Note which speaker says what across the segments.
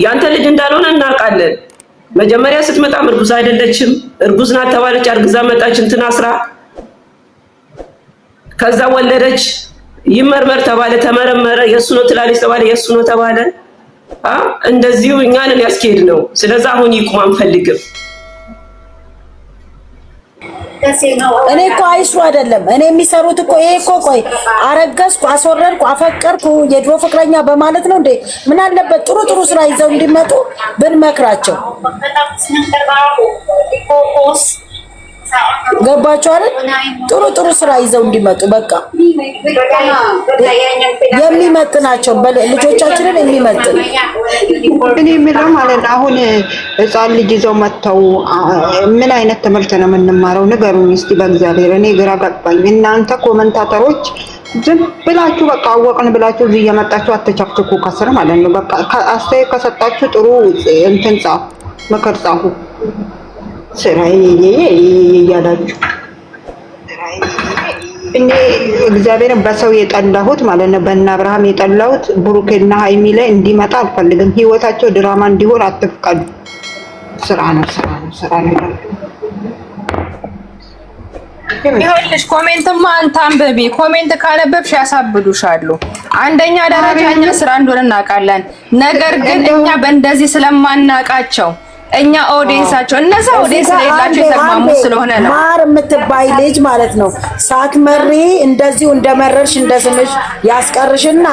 Speaker 1: ያንተ ልጅ እንዳልሆነ እናውቃለን። መጀመሪያ ስትመጣም እርጉዝ አይደለችም። እርጉዝ ናት ተባለች። አርግዛ መጣች እንትን አስራ ከዛ ወለደች። ይመርመር ተባለ፣ ተመረመረ። የሱ ነው ትላለች ተባለ፣ የሱ ነው ተባለ። እንደዚሁ እኛንን ያስኬድ ነው። ስለዚህ አሁን ይቁም አንፈልግም።
Speaker 2: እኔ እኮ አይሱ አይደለም እኔ የሚሰሩት እኮ ይሄ እኮ ቆይ አረገዝኩ፣ አስወረድኩ፣ አፈቀርኩ የድሮ ፍቅረኛ በማለት ነው እንዴ? ምን አለበት ጥሩ ጥሩ ስራ ይዘው እንዲመጡ ብንመክራቸው። ገባችሁ አይደል? ጥሩ ጥሩ ስራ ይዘው እንዲመጡ በቃ የሚመጥናቸው ልጆቻችንን የሚመጥን
Speaker 3: እኔ የምለው ማለት አሁን ህፃን ልጅ ይዘው መጥተው ምን አይነት ትምህርት ነው የምንማረው? ንገሩኝ እስቲ በእግዚአብሔር። እኔ ግራ ገባኝ። እናንተ ኮመንታተሮች ዝም ብላችሁ በቃ አወቅን ብላችሁ እዚህ እየመጣችሁ አትቸክችኩ ከስር ማለት ነው። በቃ አስተያየት ከሰጣችሁ ጥሩ እንትን ጻፉ፣ ምክር ጻፉ። ስራዬ እያላችሁ እኔ እግዚአብሔርን በሰው የጠላሁት ማለት ነው፣ በእነ አብርሃም የጠላሁት ብሩክና ሃይሚ ላይ እንዲመጣ አልፈልግም። ህይወታቸው ድራማ እንዲሆን አትፍቀዱ። ስራ ነው፣ ስራ ነው፣ ስራ ነው።
Speaker 4: ይኸውልሽ ኮሜንትማ አንተ አንብቢ። ኮሜንት ካነበብሽ ያሳብዱሻሉ። አንደኛ ደረጃ እኛ ስራ እንደሆነ እናውቃለን። ነገር ግን እኛ በእንደዚህ ስለማናውቃቸው እኛ ኦዲየንሳቸው እነዛ ኦዲየንስ ሌላቸው የተማሙ ስለሆነ ነው።
Speaker 2: ማር የምትባይ ልጅ ማለት ነው ሳትመሪ እንደዚሁ እንደመረርሽ እንደስምሽ ያስቀርሽና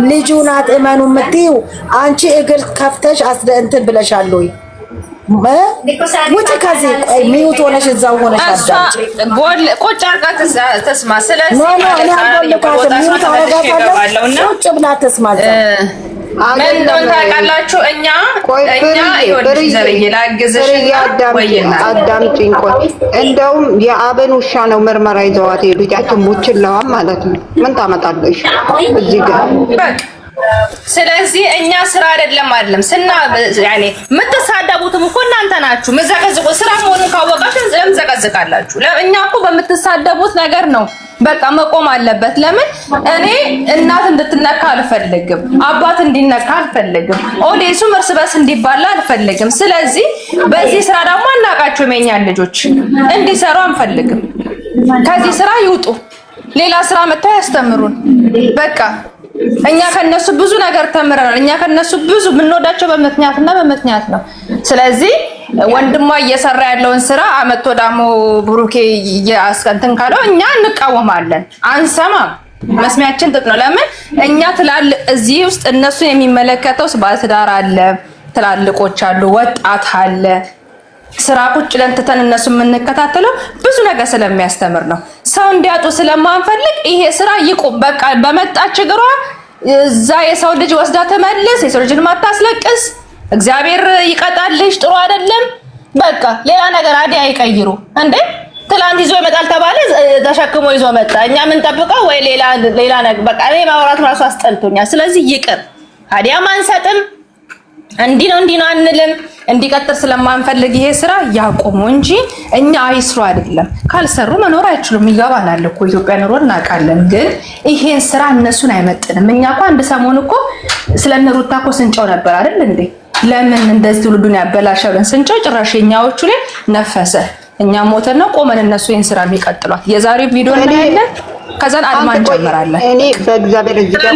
Speaker 2: ልጁ ናት እመኑ የምትይው አንቺ እግር ከፍተሽ እንትን ብለሻል ወይ? ውጭ ከዚህ ቆይ ሚውት ሆነሽ እዛው ሆነሽ አዳምጪ።
Speaker 4: ቁጭ አርጋ ተስማ። ስለዚህ
Speaker 2: ቁጭ ብላ ተስማ።
Speaker 4: ምን ታውቃላችሁ? እኛ ይወድሽ ዘርዬ ላግዝሽ
Speaker 3: አዳምጪኝ። ቆይ እንደውም የአብን ውሻ ነው ምርመራ ይዘዋት ሄዱት። ያችን ሙችላዋም ማለት ነው። ምን ታመጣለሽ እዚህ ጋር?
Speaker 4: ስለዚህ እኛ ስራ አይደለም ያኔ የምትሳደቡትም እኮ እናንተ ናችሁ። መዘቀዝቁ ስራ መሆኑን ካወቃችሁ ዘቀዝቃላችሁ። እኛ እኮ በምትሳደቡት ነገር ነው በቃ መቆም አለበት። ለምን እኔ እናት እንድትነካ አልፈልግም፣ አባት እንዲነካ አልፈልግም፣ ኦዲየንሱም እርስ በርስ እንዲባላ አልፈልግም። ስለዚህ በዚህ ስራ ደግሞ አናቃቸውም። የኛን ልጆች እንዲሰሩ አንፈልግም። ከዚህ ስራ ይውጡ፣ ሌላ ስራ መጥተው ያስተምሩን። በቃ እኛ ከነሱ ብዙ ነገር ተምረናል። እኛ ከነሱ ብዙ የምንወዳቸው በምክንያት ነው። ስለዚህ ወንድሟ እየሰራ ያለውን ስራ አመቶ ደግሞ ብሩኬ እያስከንትን ካለው እኛ እንቃወማለን፣ አንሰማም። መስሚያችን ጥጥ ነው። ለምን እኛ ትላልቅ እዚህ ውስጥ እነሱን የሚመለከተው ባለትዳር አለ፣ ትላልቆች አሉ፣ ወጣት አለ። ስራ ቁጭ ብለን ትተን እነሱ የምንከታተለው ብዙ ነገር ስለሚያስተምር ነው። ሰው እንዲያጡ ስለማንፈልግ ይሄ ስራ ይቁም። በቃ በመጣች እግሯ እዛ የሰው ልጅ ወስዳ ተመልስ፣ የሰው ልጅን ማታስለቅስ። እግዚአብሔር ይቀጣልሽ፣ ጥሩ አይደለም። በቃ ሌላ ነገር አዲ አይቀይሩ እንዴ። ትላንት ይዞ ይመጣል ተባለ፣ ተሸክሞ ይዞ መጣ። እኛ ምን ጠብቀው ወይ ሌላ ነገር። በቃ እኔ ማውራት ራሱ አስጠልቶኛል። ስለዚህ ይቅር፣ አዲያም አንሰጥም። እንዲህ ነው አንልም። እንዲቀጥል ስለማንፈልግ ይሄ ስራ ያቆሙ እንጂ እኛ አይስሩ አይደለም። ካልሰሩ መኖር አይችሉም። ይገባናል እኮ ኢትዮጵያ ኑሮ እናውቃለን። ግን ይሄን ስራ እነሱን አይመጥንም። እኛ እኮ አንድ ሰሞን እኮ ስለነሩታ እኮ ስንጨው ነበር አይደል እንዴ? ለምን እንደዚህ ትውልዱን ያበላሻለን ስንጨው፣ ጭራሽ የኛዎቹ ላይ ነፈሰ። እኛ ሞተን ነው ቆመን እነሱ ይሄን ስራ የሚቀጥሏት። የዛሬው ቪዲዮ እናያለን። ከዛን አድማ እንጀምራለን።
Speaker 3: እኔ በእግዚአብሔር እዚህ ጋር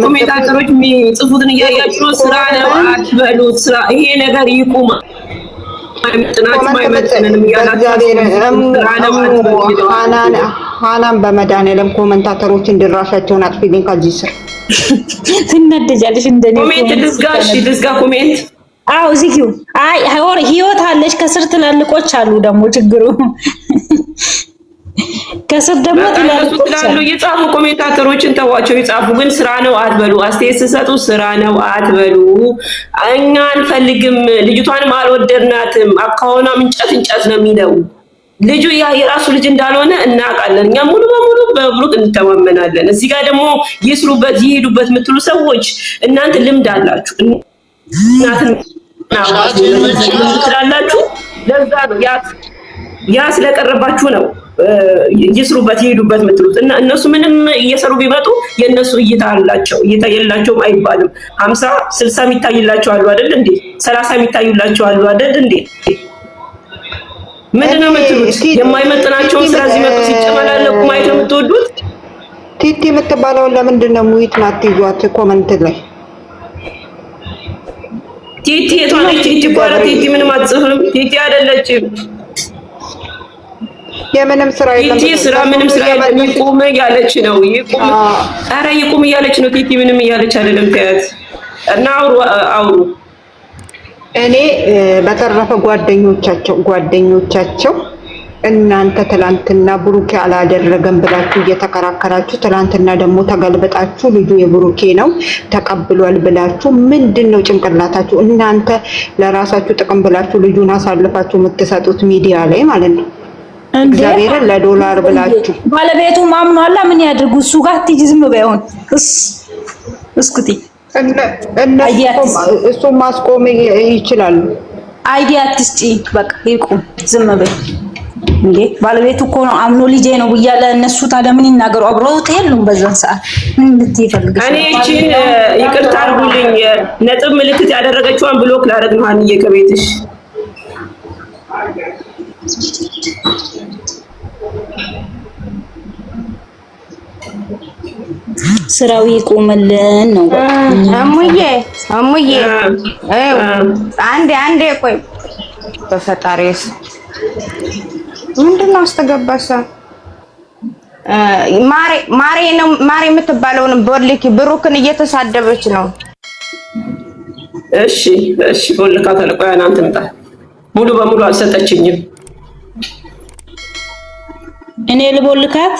Speaker 1: ኮሜንታተሮች የሚጽፉትን እያያችሁ ስራ ነው አትበሉት። ስራ ይሄ ነገር ይቁም።
Speaker 3: ሃናን በመድኃኒዓለም ኮሜንታተሮችን ድራሻቸውን አጥፊልኝ ከዚህ ስር
Speaker 5: ትነደጃለሽ። እንደኔ
Speaker 1: ኮሜንት ልዝጋ ኮሜንት።
Speaker 5: አዎ እዚሁ አይ ህይወት አለች። ከስር ትላልቆች አሉ ደግሞ ችግሩ ከስር ደግሞ ትላልቆች
Speaker 1: አሉ። የጻፉ ኮሜንታተሮችን ተዋቸው፣ ይጻፉ። ግን ስራ ነው አትበሉ። አስተያየት ሲሰጡ ስራ ነው አትበሉ። እኛ አንፈልግም፣ ልጅቷንም አልወደድናትም። አካውናም እንጨት ነው የሚለው ልጁ ያ የራሱ ልጅ እንዳልሆነ እናውቃለን። እኛ ሙሉ በሙሉ በብሩክ እንተማመናለን። እዚህ ጋር ደግሞ ይስሩበት ይሄዱበት የምትሉ ሰዎች እናንተ ልምድ አላችሁ። እናንተ ትላላችሁ። ለዛ ነው ያ ስለቀረባችሁ ነው። ይስሩበት ይሄዱበት የምትሉት እና እነሱ ምንም እየሰሩ ቢመጡ የእነሱ እይታ አላቸው። እይታ የላቸውም አይባልም። 50 60 የሚታይላቸው አሉ አይደል እንዴ? 30 የሚታዩላቸው አሉ አይደል እንዴ? ምንድነው የምትሉት? የማይመጥናቸውን ስራ እዚህ መጥቶ ሲጨመላለቁ ማየት ነው የምትወዱት?
Speaker 3: ቲቲ የምትባለውን ለምንድን ነው ሙይት ማትይዟት? ኮመንት ላይ
Speaker 1: ቲቲ የቷነች? ቲቲ ጓራ ቲቲ ምንም አትጽፍም። ቲቲ አይደለችም።
Speaker 3: የምንም ስራ የለም።
Speaker 1: ቲቲ ስራ ምንም ስራ የለም። ይቁም እያለች ነው። ይቁም፣ ኧረ ይቁም እያለች ነው። ቲቲ ምንም እያለች አይደለም። ተያት እና አውሩ። እኔ
Speaker 3: በተረፈ ጓደኞቻቸው እናንተ ትላንትና ብሩኬ አላደረገም ብላችሁ እየተከራከራችሁ ትላንትና ደግሞ ተገልብጣችሁ ልጁ የብሩኬ ነው ተቀብሏል ብላችሁ ምንድነው ጭንቅላታችሁ? እናንተ ለራሳችሁ ጥቅም ብላችሁ ልጁን አሳልፋችሁ የምትሰጡት ሚዲያ ላይ ማለት ነው። እግዚአብሔርን ለዶላር ብላችሁ
Speaker 5: ባለቤቱ ማምኗላ ምን ያድርጉ? እሱ ጋር ትይዝ ዝም በይሆን እስኩቲ
Speaker 3: እሱ ማስቆም ይችላሉ።
Speaker 5: አይዲያ አትስጪ፣ በቃ ይቁም፣ ዝም በይ። እንዴ ባለቤቱ እኮ ነው አምኖ ልጄ ነው ብያለ። እነሱ ታዲያ ምን ይናገሩ? አብረውት የሉም በዛን ሰዓት ምን ልትፈልግ?
Speaker 1: እኔ እቺን ይቅርታ አድርጉልኝ፣ ነጥብ ምልክት ያደረገችዋን ብሎክ ላደርግ ነው። አንዬ ከቤትሽ
Speaker 5: ስራው ይቆምልን ነው።
Speaker 6: እሙዬ አንዴ ቆይ፣ በፈጣሪስ ምንድነው አስተገባሳ? ማሬ የምትባለውን ቦልኪ ብሩክን እየተሳደበች ነው።
Speaker 1: እሺ ቦልካ ተለቆያ እናንተ መጣ ሙሉ በሙሉ አልሰጠችኝም።
Speaker 5: እኔ ልቦልካት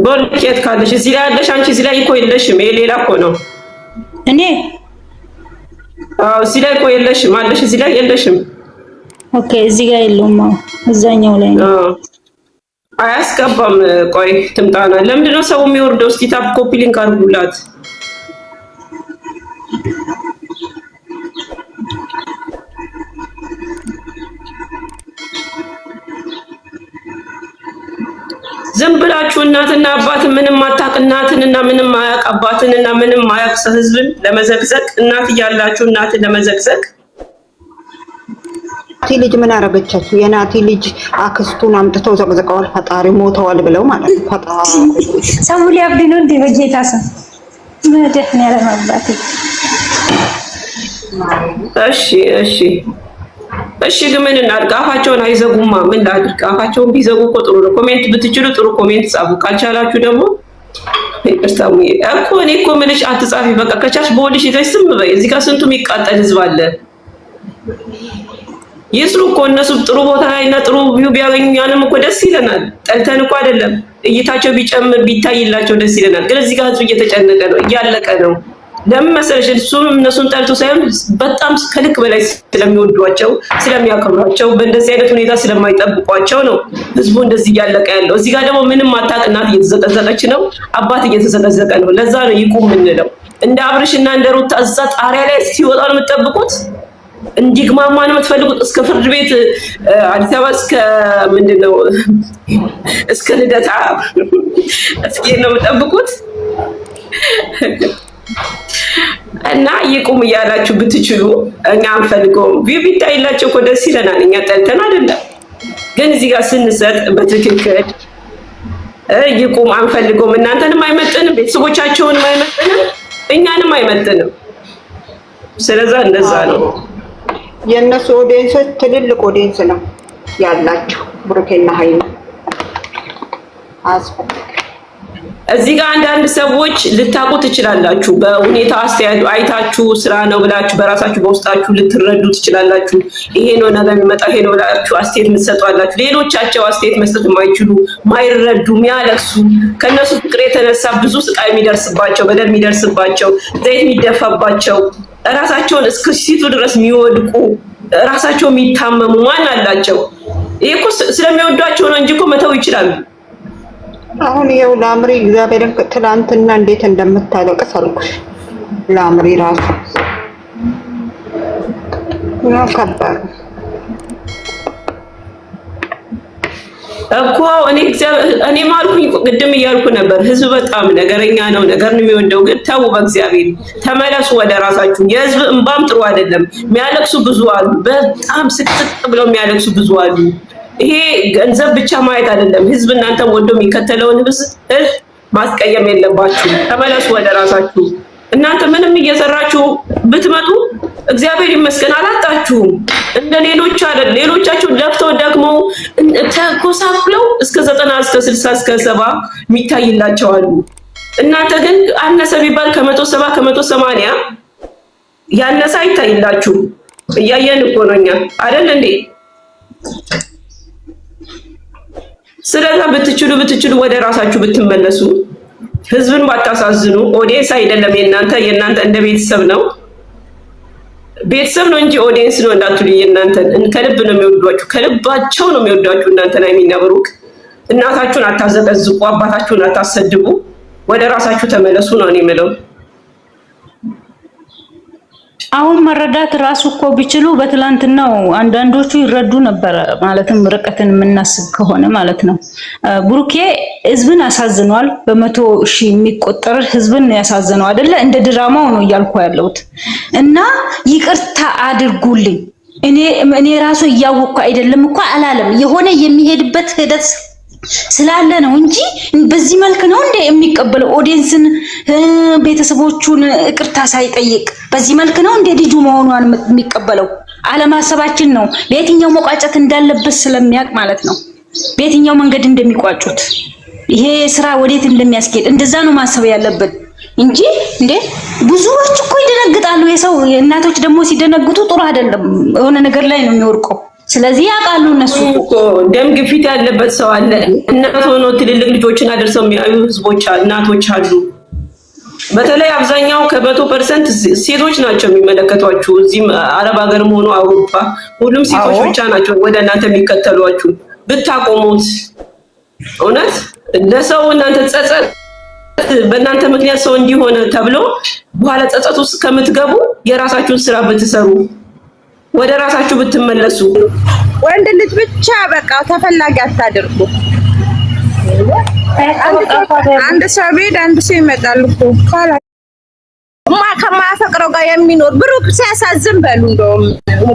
Speaker 1: ቦልኬት ካለሽ እዚህ ላይ ያለሽ አንቺ እዚህ ላይ እኮ የለሽም። ይሄ ሌላ እኮ ነው።
Speaker 5: እኔ
Speaker 1: እዚህ ላይ እኮ የለሽም አለሽ፣ እዚህ ላይ የለሽም።
Speaker 5: ኦኬ እዚህ ጋር የለውም። እዛኛው ላይ ነው።
Speaker 1: አያስገባም። ቆይ ትምጣና ለምንድን ነው ሰው የሚወርደው? እስቲ ታፕ ኮፒ ሊንክ አድርጉላት። ዝም ብላችሁ እናትና አባት ምንም አታውቅ እናትንና ምንም አያውቅ አባትንና ምንም አያውቅ ህዝብን ለመዘግዘቅ እናት እያላችሁ እናትን ለመዘግዘቅ።
Speaker 3: ናቲ ልጅ ምን አረገቻችሁ? የናቲ ልጅ አክስቱን አምጥተው ዘቅዝቀዋል። ፈጣሪ ሞተዋል ብለው ማለት ነው። ፈጣሪ
Speaker 5: ሰው ሊያብድ ነው እንዴ? በጌታ ሰው መደህን ያለ ማባቴ።
Speaker 1: እሺ ግን ምን እናድርግ? አፋቸውን አይዘጉማ። ምን ላድርግ? አፋቸውን ቢዘጉ እኮ ጥሩ ነው። ኮሜንት ብትችሉ ጥሩ ኮሜንት ጻፉ። ካልቻላችሁ ደግሞ ይቅርታሙ እኮ እኔ እኮ ምልሽ አትጻፊ። በቃ ከቻልሽ በወልሽ ይዘሽ ዝም በይ። እዚህ ጋር ስንቱ የሚቃጠል ህዝብ አለ። ይስሩ እኮ እነሱ ጥሩ ቦታ ላይ እና ጥሩ ቪው ቢያገኙ ያንም እኮ ደስ ይለናል። ጠልተን እኮ አይደለም። እይታቸው ቢጨምር ቢታይላቸው ደስ ይለናል። ግን እዚህ ጋር ህዝቡ እየተጨነቀ ነው፣ እያለቀ ነው። ለምን መሰለሽ? እሱም እነሱን ጠልቶ ሳይሆን በጣም ከልክ በላይ ስለሚወዷቸው ስለሚያከብሯቸው በእንደዚህ አይነት ሁኔታ ስለማይጠብቋቸው ነው ህዝቡ እንደዚህ እያለቀ ያለው። እዚህ ጋር ደግሞ ምንም አታውቅ እናት እየተዘቀዘቀች ነው፣ አባት እየተዘቀዘቀ ነው። ለዛ ነው ይቁም የምንለው። እንደ አብርሽ እና እንደ ሩታ እዛ ጣሪያ ላይ ሲወጣ ነው የምትጠብቁት? እንዲግማማ ነው የምትፈልጉት? እስከ ፍርድ ቤት አዲስ አበባ እስከ ምንድነው እስከ ልደታ እስኪ ነው የምትጠብቁት? እና ይቁም እያላችሁ ብትችሉ እኛ አንፈልገውም። ቪው ቢታይላቸው እኮ ደስ ይለናል። እኛ ጠልተን አይደለም፣ ግን እዚህ ጋር ስንሰጥ በትክክል ይቁም አንፈልገውም። እናንተንም አይመጥንም፣ ቤተሰቦቻቸውንም አይመጥንም፣ እኛንም አይመጥንም። ስለዛ እንደዛ ነው።
Speaker 3: የእነሱ ኦዲየንሶች ትልልቅ ኦዲየንስ ነው ያላቸው። ብሩኬና ሀይሚ
Speaker 1: እዚህ ጋር አንዳንድ ሰዎች ልታውቁ ትችላላችሁ። በሁኔታ አስተያየቱ አይታችሁ ስራ ነው ብላችሁ በራሳችሁ በውስጣችሁ ልትረዱ ትችላላችሁ። ይሄ ነው ነገር የሚመጣ ይሄ ነው ብላችሁ አስተያየት የምትሰጧላችሁ። ሌሎቻቸው አስተያየት መስጠት የማይችሉ ማይረዱ፣ የሚያለቅሱ ከነሱ ፍቅር የተነሳ ብዙ ስቃይ የሚደርስባቸው በደል የሚደርስባቸው ዘይት የሚደፋባቸው ራሳቸውን እስከ ሲቱ ድረስ የሚወድቁ ራሳቸው የሚታመሙ ማን አላቸው? ይሄ እኮ ስለሚወዷቸው ነው እንጂ እኮ መተው ይችላሉ።
Speaker 3: አሁን ይኸው ላምሪ እግዚአብሔርን ትናንትና እንዴት እንደምታለቅስ አልኩሽ። ላምሪ ራሱ ነው ከባድ።
Speaker 1: እኮ እኔ ማልኩኝ ቅድም እያልኩ ነበር። ህዝብ በጣም ነገረኛ ነው፣ ነገር ነው የሚወደው። ግን ተው በእግዚአብሔር ተመለሱ ወደ ራሳችሁ። የህዝብ እንባም ጥሩ አይደለም። የሚያለቅሱ ብዙ አሉ፣ በጣም ስቅስቅ ብለው የሚያለቅሱ ብዙ አሉ። ይሄ ገንዘብ ብቻ ማየት አይደለም። ህዝብ እናንተ ወዶ የሚከተለውን ህዝብ ማስቀየም የለባችሁ። ተመለሱ ወደ ራሳችሁ። እናንተ ምንም እየሰራችሁ ብትመጡ እግዚአብሔር ይመስገን አላጣችሁም። እንደ ሌሎች አይደል። ሌሎቻችሁ ለፍተው ደክመው ተኮሳኩለው እስከ 90 እስከ 60 እስከ 70 የሚታይላቸው አሉ። እናንተ ግን አነሰ ቢባል ከ170 ከ180 ያነሰ አይታይላችሁ። እያየን እኮ ነው እኛ አይደል እንዴ? ስለዛ ብትችሉ ወደ ራሳችሁ ብትመለሱ፣ ህዝብን ባታሳዝኑ። ኦዲየንስ አይደለም የእናንተ እንደ ቤተሰብ ነው። ቤተሰብ ነው እንጂ ኦዲየንስ ነው እንዳትሉ። የእናንተን ከልብ ነው የሚወዷችሁ፣ ከልባቸው ነው የሚወዷችሁ። እናንተን አይሚና ብሩክ እናታችሁን አታዘቀዝቁ፣ አባታችሁን አታሰድቡ። ወደ ራሳችሁ ተመለሱ ነው እኔ የምለው።
Speaker 5: አሁን መረዳት ራሱ እኮ ቢችሉ በትላንትናው አንዳንዶቹ ይረዱ ነበረ። ማለትም ርቀትን የምናስብ ከሆነ ማለት ነው። ብሩኬ ህዝብን አሳዝኗል። በመቶ ሺህ የሚቆጠር ህዝብን ያሳዝነው አይደለ? እንደ ድራማው ነው እያልኩ ያለሁት እና ይቅርታ አድርጉልኝ። እኔ ራሱ እያወቅኩ አይደለም እኮ አላለም። የሆነ የሚሄድበት ሂደት ስላለ ነው እንጂ በዚህ መልክ ነው እንደ የሚቀበለው ኦዲየንስን ቤተሰቦቹን ይቅርታ ሳይጠይቅ በዚህ መልክ ነው እንደ ልጁ መሆኗን የሚቀበለው። አለማሰባችን ነው። በየትኛው መቋጨት እንዳለበት ስለሚያውቅ ማለት ነው። በየትኛው መንገድ እንደሚቋጩት ይሄ ስራ ወዴት እንደሚያስኬድ እንደዛ ነው ማሰብ ያለብን እንጂ እንዴ ብዙዎች እኮ ይደነግጣሉ። የሰው እናቶች ደግሞ ሲደነግጡ ጥሩ አይደለም፣ የሆነ ነገር ላይ ነው የሚወርቀው። ስለዚህ ያውቃሉ እነሱ
Speaker 1: እኮ ደም ግፊት ያለበት ሰው አለ። እናት ሆኖ ትልልቅ ልጆችን አደርሰው የሚያዩ ህዝቦች እናቶች አሉ። በተለይ አብዛኛው ከ100% ሴቶች ናቸው የሚመለከቷችሁ። እዚህም አረብ ሀገርም ሆኖ አውሮፓ ሁሉም ሴቶች ብቻ ናቸው ወደ እናንተ የሚከተሏችሁ። ብታቆሙት እውነት ለሰው እናንተ ጸጸት በእናንተ ምክንያት ሰው እንዲሆነ ተብሎ በኋላ ጸጸት ውስጥ ከምትገቡ የራሳችሁን ስራ ብትሰሩ ወደ ራሳችሁ ብትመለሱ።
Speaker 6: ወንድ ልጅ ብቻ በቃ ተፈላጊ አታድርጉ። አንድ ሰው ቤት አንድ ሰው ይመጣል እኮ ካላ ከማያፈቅረው ጋር የሚኖር ብሩክ ሲያሳዝን በሉ። እንደውም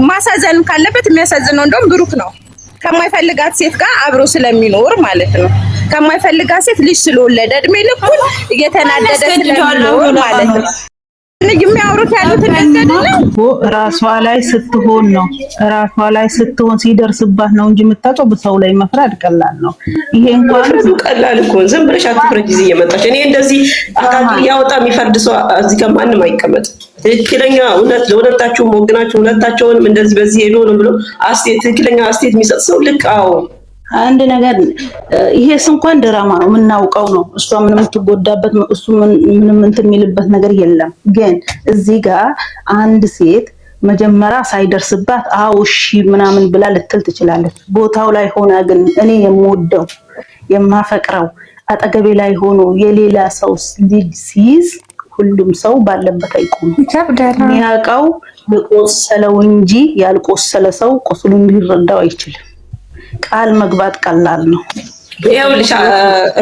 Speaker 6: ማሳዘን ካለበት የሚያሳዝነው እንደውም ብሩክ ነው። ከማይፈልጋት ሴት ጋር አብሮ ስለሚኖር ማለት ነው። ከማይፈልጋት ሴት ልጅ ስለወለደ እድሜ ልኩን እየተናደደ ስለሚኖር ማለት ነው። የሚያወሩት ያሉት
Speaker 7: ራሷ ላይ ስትሆን ነው። ራሷ ላይ ስትሆን ሲደርስባት ነው እንጂ የምታውቀው በሰው ላይ መፍረድ ቀላል ነው። ይሄ እንኳን
Speaker 1: ቀላል እኮ ዝም ብለሽ አትፍረጂ። ጊዜ እየመጣች እኔ እንደዚህ አካል ያወጣ የሚፈርድ ሰው እዚህ ጋር ማንም አይቀመጥ። ትክክለኛ እውነት ለሁለታችሁም ወግናችሁ ሁለታቸውንም እንደዚህ በዚህ ሄዶ ነው ብሎ ትክክለኛ አስተያየት የሚሰጥ ሰው ልክ አዎ
Speaker 7: አንድ ነገር ይሄስ እንኳን ድራማ ነው የምናውቀው ነው። እሷ ምንም የምትጎዳበት እሱ ምንም እንትን የሚልበት ነገር የለም። ግን እዚህ ጋር አንድ ሴት መጀመሪያ ሳይደርስባት አዎ እሺ ምናምን ብላ ልትል ትችላለች። ቦታው ላይ ሆና ግን እኔ የምወደው የማፈቅረው አጠገቤ ላይ ሆኖ የሌላ ሰው ልጅ ሲይዝ ሁሉም ሰው ባለበት አይቆም። የሚያውቀው የቆሰለው እንጂ ያልቆሰለ ሰው ቁስሉን ሊረዳው አይችልም። ቃል መግባት ቀላል ነው።
Speaker 1: ይኸውልሽ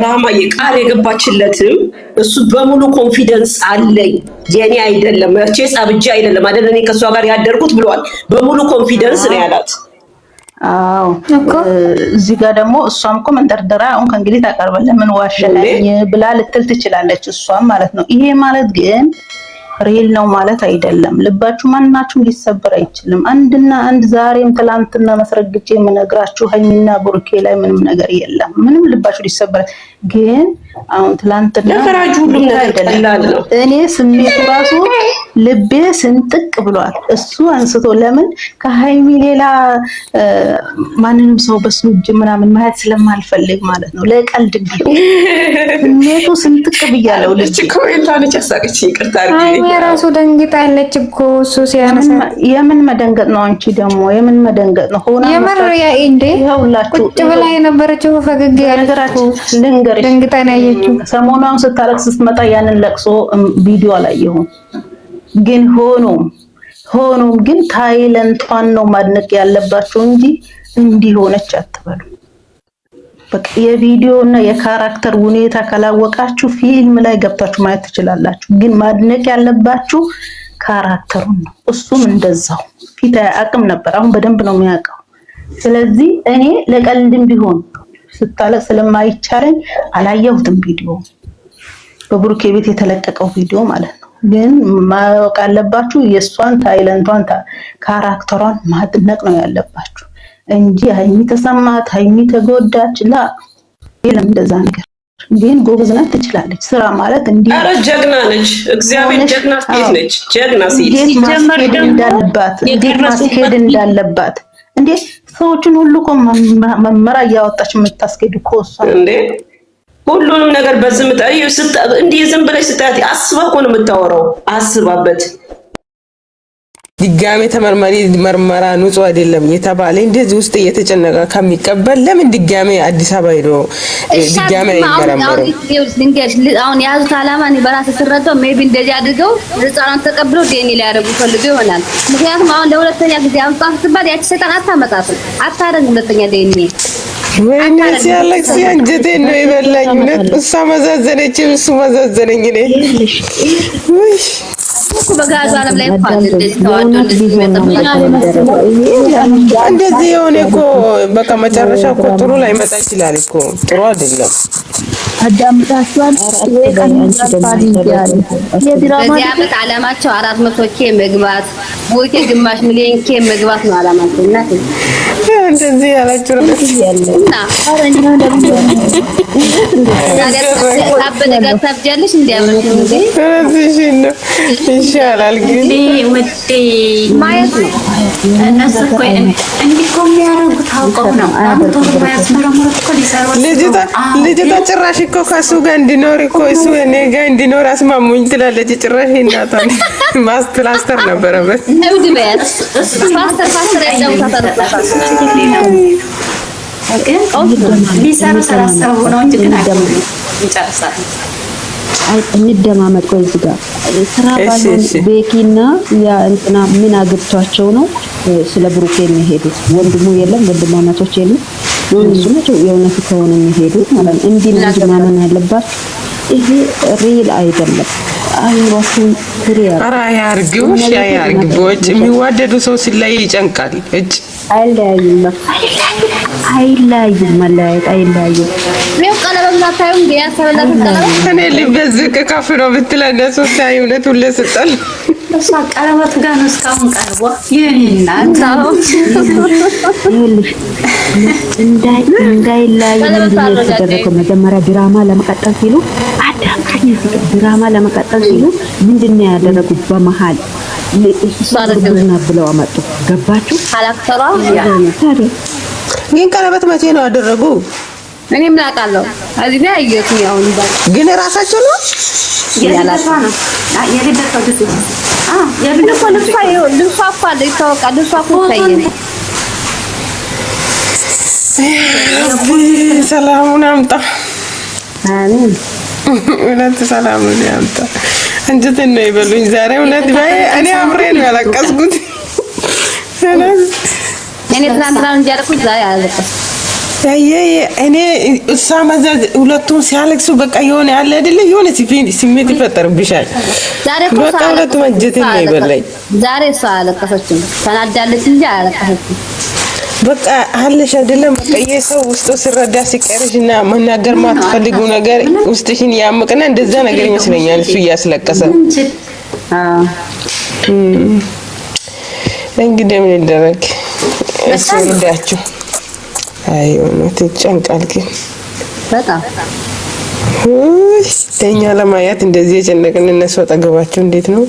Speaker 1: ራማዬ ቃል የገባችለትም እሱ በሙሉ ኮንፊደንስ አለኝ የኔ አይደለም መቼስ አብጃ አይደለም አይደል እኔ ከሷ ጋር ያደርኩት ብሏል። በሙሉ ኮንፊደንስ ነው ያላት።
Speaker 7: አዎ እዚህ ጋር ደግሞ እሷም እኮ መንደርደራ አሁን ከእንግዲህ ታቀርበለ ምን ዋሸለኝ ብላ ልትል ትችላለች እሷም ማለት ነው። ይሄ ማለት ግን ሪል ነው ማለት አይደለም። ልባችሁ ማንናችሁም ሊሰበር አይችልም። አንድና አንድ ዛሬም ትላንትና መስረግጬ የምነግራችሁ ሀይሚና ብሩኬ ላይ ምንም ነገር የለም። ምንም ልባችሁ ሊሰበር ግን አሁን ትላንትና
Speaker 1: ለፈራጁ ሁሉም ነገር ቀላል ነው።
Speaker 7: እኔ ስሜቱ ራሱ ልቤ ስንጥቅ ብሏል። እሱ አንስቶ ለምን ከሀይሚ ሌላ ማንንም ሰው በሱ እጅ ምናምን ማየት ስለማልፈልግ ማለት ነው። ለቀልድ ቢሆን ስሜቱ ስንጥቅ ብያለሁ። ልጅ
Speaker 1: ኮሜንታለች ያሳቀች ይቅርታ አድርጊ።
Speaker 8: ሀይሚ ራሱ ደንግጣለች እኮ እሱ ሲያነሳ።
Speaker 7: የምን መደንገጥ ነው? አንቺ ደግሞ የምን መደንገጥ ነው? ሆና
Speaker 8: የምር ያ እንዴ ቁጭ ብላ የነበረችው ፈገግ ያለችው
Speaker 7: ልንገርሽ
Speaker 8: ደንግጣ ነው ያየችው።
Speaker 7: ሰሞኑን ስታለቅስ ስትመጣ ያንን ለቅሶ ቪዲዮ አላየሁም። ግን ሆኖም ግን ታይለንቷን ነው ማድነቅ ያለባቸው እንጂ እንዲህ ሆነች አትበሉ። በቃ የቪዲዮና የካራክተር ሁኔታ ካላወቃችሁ ፊልም ላይ ገብታችሁ ማየት ትችላላችሁ። ግን ማድነቅ ያለባችሁ ካራክተሩን ነው። እሱም እንደዛው ፊት አያውቅም ነበር፣ አሁን በደንብ ነው የሚያውቀው። ስለዚህ እኔ ለቀልድም ቢሆን ስታለቅ ስለማይቻለኝ አላየሁትም ቪዲዮ፣ በብሩኬ ቤት የተለቀቀው ቪዲዮ ማለት ነው። ግን ማወቅ ያለባችሁ የእሷን ታይለንቷን ካራክተሯን ማድነቅ ነው ያለባችሁ እንጂ ሀይሚ ተሰማት ሀይሚ ተጎዳች ላ የለም እንደዛ ነገር። ግን ጎበዝ ናት፣ ትችላለች። ስራ ማለት እንዴ!
Speaker 1: አረ ጀግና ነች፣ እግዚአብሔር ጀግና ሴት ነች። ጀግና ሴት
Speaker 7: እንዴት ማስኬድ እንዳለባት እንዴ! ሰዎችን ሁሉ እኮ መመራ እያወጣች የምታስኬድ እኮ እሷ
Speaker 1: እንዴ! ሁሉንም ነገር በዝምታ እንዴ ዝም ብለሽ ስታያት አስባ እኮ ነው የምታወራው፣ አስባበት።
Speaker 9: ድጋሜ ተመርማሪ መርመራ ንጹህ አይደለም የተባለ እንደዚህ ውስጥ እየተጨነቀ ከሚቀበል ለምን ድጋሜ አዲስ አበባ ሄዶ ድጋሜ አይመረመረም?
Speaker 8: አሁን የያዙት ዓላማ እኔ በራሴ ስረዳው ሜቢ እንደዚህ አድርገው ህፃናት ተቀብለው ዴኒ ላይ ያደርጉ ፈልገው ይሆናል። ምክንያቱም አሁን ለሁለተኛ ጊዜ አምጣት ስትባል ያቺ ሰይጣን አታመጣትም፣ አታረግ ሁለተኛ ዴኒ
Speaker 9: ወይኔ ሲያለቅስ አንጀቴን ነው የበላኝ። እሷ መዛዘነችም እሱ መዛዘነኝ። እኔ ወይ
Speaker 8: በጋዛ ዓለም ላይ እንኳን እንደዚህ ተዋዶ
Speaker 9: እንደዚህ የሆነ እኮ በቃ መጨረሻ እኮ ጥሩ ላይ መጣ ይችላል እኮ ጥሩ አይደለም።
Speaker 8: አዳምጣችኋል። በዚህ ዓመት ዓላማቸው 400K መግባት ወይቴ ግማሽ ሚሊዮን K መግባት ነው ዓላማቸው። እናት
Speaker 9: እንደዚህ ያላችሁ ነው
Speaker 8: እና አረኛ ደግሞ ነገር ታብጃለሽ እንዲያመጡ እንዴ
Speaker 9: ይሻላል። ግን
Speaker 10: ወዴ ማየት ነው እነሱ እኮ እንዲህ እኮ የሚያደርጉት አውቀው ነው። አሁን ቶሎ ማያስመረምሩት እኮ ሊሰሩ
Speaker 9: ልጅቷ ጭራሽ እኮ ከእሱ ጋር እንዲኖር እኮ እሱ እኔ ጋር እንዲኖር አስማሙኝ ትላለች። ጭራሽ እናቷን ማስፕላስተር ነበረበት
Speaker 8: ነውድ በያት ፓስተር ያለው ታታታታ
Speaker 10: ሊሰሩ ስላሰቡ ነው እንጂ ግን ይጨርሳል።
Speaker 11: እንደማመጥ ቆይ እዚህ ጋር ስራ ባለው ቤኪና ያ እንትና ምን አግብቷቸው ነው ስለ ብሩኬ የሚሄዱት? ወንድሙ የለም፣ ወንድማማቾች የለም። እሱ ነው የእውነት ከሆነ የሚሄዱት ማለት ነው። እንዲህ ነው ማመን ያለባችሁ። ይሄ ሪል አይደለም። አይሮቱን ፍሪያ
Speaker 9: አራ ያርግውሽ ያርግቦች የሚዋደዱ ሰው ሲላይ ይጨንቃል። እጭ
Speaker 11: አይለያዩም መለያየት አይለያዩም።
Speaker 8: ነው ቀለበት ማታዩም ዲያ ሰበላት ቀለበት
Speaker 9: እኔ ልበዝቅ ከፍ ነው ብትለ እንደሱ ሳይ እውነት ሁሉ ስጠል
Speaker 10: እሷ ቀለበት ጋር ነው እስካሁን ቀርቦ የኔና ታው
Speaker 11: እንዳይለያዩ ምንድነው የተደረገው? መጀመሪያ ድራማ ለመቀጠል ሲሉ ድራማ ለመቀጠል ሲሉ ምንድነው ያደረጉት? በመሃል እሷ ብለው አመጡ። ገባችሁ?
Speaker 8: ካራክተሯ
Speaker 9: ግን ቀለበት መቼ ነው ያደረጉ?
Speaker 8: እኔ ምን አውቃለሁ? እዚህ ላይ አየሁት ነው
Speaker 9: ግን ራሳቸው ነው
Speaker 10: ያላታ ነው የልደቷ ድስ
Speaker 8: የልደቷ ልብሷ እኮ አለ ይታወቃል። ልብሷ እኮ ታየኝ።
Speaker 9: ሰላሙን አምጣ።
Speaker 11: አሜን።
Speaker 9: እውነት ሰላሙን ያምጣ። እንጀቴን ነው ይበሉኝ ዛሬ። እውነት እኔ አብሬ ነው ያለቀስኩት።
Speaker 8: እኔ ትናንትና እንጂ ያልኩት ዛሬ አላለቀስኩም።
Speaker 9: እኔ እሷ መዛዝ ሁለቱም ሲያለቅሱ በቃ የሆነ ያለ አይደለ የሆነ ስሜት ይፈጠርብሻል።
Speaker 8: ዛሬ እኮ
Speaker 9: በቃ ሁለቱም እንጀቴን ነው ይበላኝ።
Speaker 8: ዛሬ እሷ አላለቀሰችም፣ ተናዳለች እንጂ አላለቀሰችም።
Speaker 9: በቃ አለሽ አይደለም በቃ የሰው ውስጡ ሲረዳ ሲቀርሽና መናገር ማትፈልጉ ነገር ውስጥሽን ያምቅና እንደዛ ነገር ይመስለኛል እሱ እያስለቀሰ። እንግዲህ ምን ይደረግ እሱ ይርዳችሁ። አይ እውነት ይጨንቃል ግን
Speaker 8: በጣም
Speaker 9: እኛ ለማየት እንደዚህ የጨነቅን እነሱ አጠገባቸው እንዴት ነው?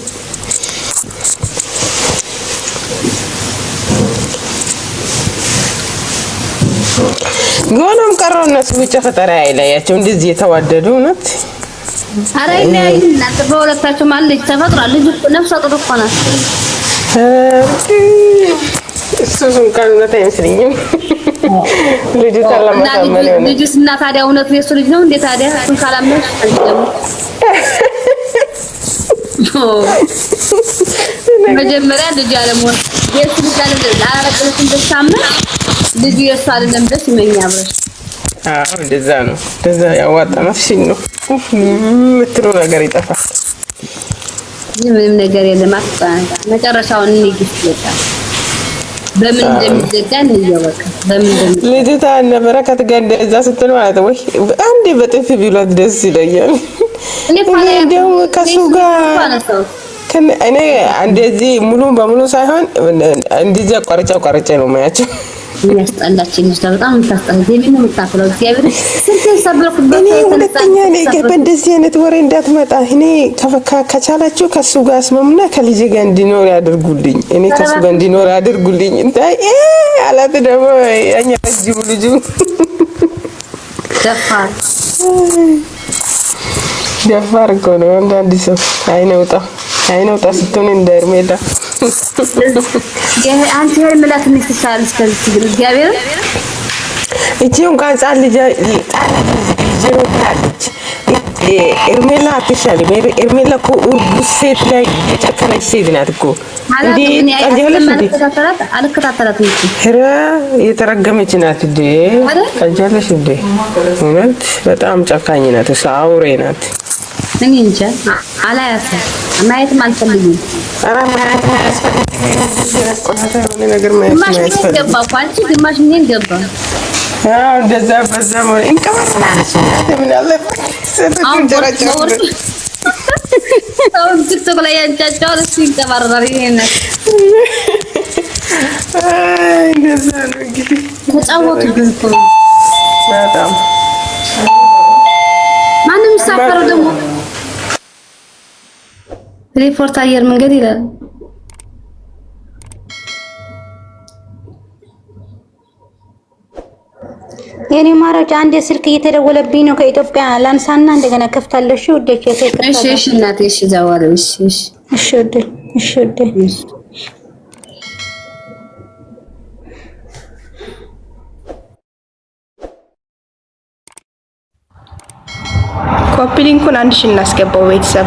Speaker 9: ጎንም ቀረው እነሱ ብቻ ፈጠራ አይለያቸው እንደዚህ የተዋደዱ እውነት።
Speaker 8: አረ ይለያዩ እናንተ በሁለታችሁ ማለት ልጅ ተፈጥሯል። ልጅ ነፍሰ ጡር እኮ ናት።
Speaker 9: እሱን ቃል እውነት አይመስለኝም። ልጅ ታላማታመለ ነው
Speaker 8: ልጅ እና ታዲያ እውነት የሱ ልጅ ነው እንዴ? ታዲያ እሱን ካላመንሽ መጀመሪያ ልጅ አለሞን የሱ ልጅ አለ አላረቀለችም። ደሳማ ልጅ የሱ አይደለም ደስ ይመኛ ብለሽ
Speaker 9: እንደዛ ነው። እንደዛ ያዋጣ ነፍሲን ነው ምትሉ ነገር ይጠፋል።
Speaker 8: ምንም ነገር የለም። መጨረሻውን እንግዲህ ይወጣል። በምን እንደሚዘጋ እንየወቅ። በምን እንደሚዘጋ
Speaker 9: ልጅታ በረከት ጋር እንደዛ ስትል ማለት ወይ አንዴ በጥፊ ቢሏት ደስ ይለኛል። እንደው ከሱ ጋር እኔ እንደዚህ ሙሉ በሙሉ ሳይሆን እንደዚህ ቆርጬ ነው ማያቸው።
Speaker 8: ያስጠላችኝ ነው በጣም ታስጠላ። ምን ምታፈለው እግዚአብሔር ስንት ሰብርኩበት
Speaker 9: ሁለተኛ እኔ በእንደዚህ አይነት ወሬ እንዳትመጣ። እኔ ከቻላችሁ ከሱ ጋር አስማሙና ከልጅ ጋር እንዲኖር ያድርጉልኝ። እኔ ከሱ ጋር እንዲኖር ያድርጉልኝ። እንታይ አላት ደግሞ ያኛ ረጅሙ ልጁ ደፋር እኮ ነው። አንዳንድ ሰው አይነውጣ ስትሆን እንደ ሄርሜላ
Speaker 8: አንተ ሄርሜላት ምትሳል እስከዚህ እግዚአብሔር
Speaker 9: እቺውን ቃንጻል ልጅ ጀሮታለች ሄርሜላ አትሻል። ሄርሜላ እኮ ሴት ላይ የጨከነች ሴት ናት እኮ እንዴ ቀንጀለሽ እንዴ
Speaker 8: አልከታተላትም እኮ
Speaker 9: ሄራ የተረገመች ናት እንዴ ቀንጀለሽ እንዴ እውነት በጣም ጨካኝ ናት። እሷ አውሬ ናት።
Speaker 8: እኔ እንጃ አላያትም ማየትም አልፈልግም።
Speaker 9: ኧረ ማየት ያስፈልጋል። ነገር ማየት ያስፈልጋል።
Speaker 8: ግማሽ ምን ገባ
Speaker 9: እንደዛ በዛ ማለት እንቀበስናለች። ምን አለ ሰተቱን ጀራጨው
Speaker 8: አሁን ቲክቶክ ላይ ያንጫጫው እሱ ይተባረራል። ይሄን
Speaker 9: እንደዛ ነው እንግዲህ
Speaker 8: ተጫወቱብን እኮ
Speaker 9: በጣም
Speaker 8: ማንም ሳፈሩ ደግሞ ሪፖርት አየር መንገድ ይላል።
Speaker 5: የኔ ማረጃ አንድ ስልክ እየተደወለብኝ ነው ከኢትዮጵያ ላንሳና እንደገና ከፍታለሽ ወደች የተከፈተ
Speaker 8: እሺ እናቴ እሺ ዛዋለ እሺ
Speaker 5: ወደ
Speaker 6: ኮፒ ሊንኩን 1000 እናስገባው ቤተሰብ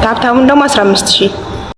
Speaker 6: ታፕታሙን ደግሞ 15000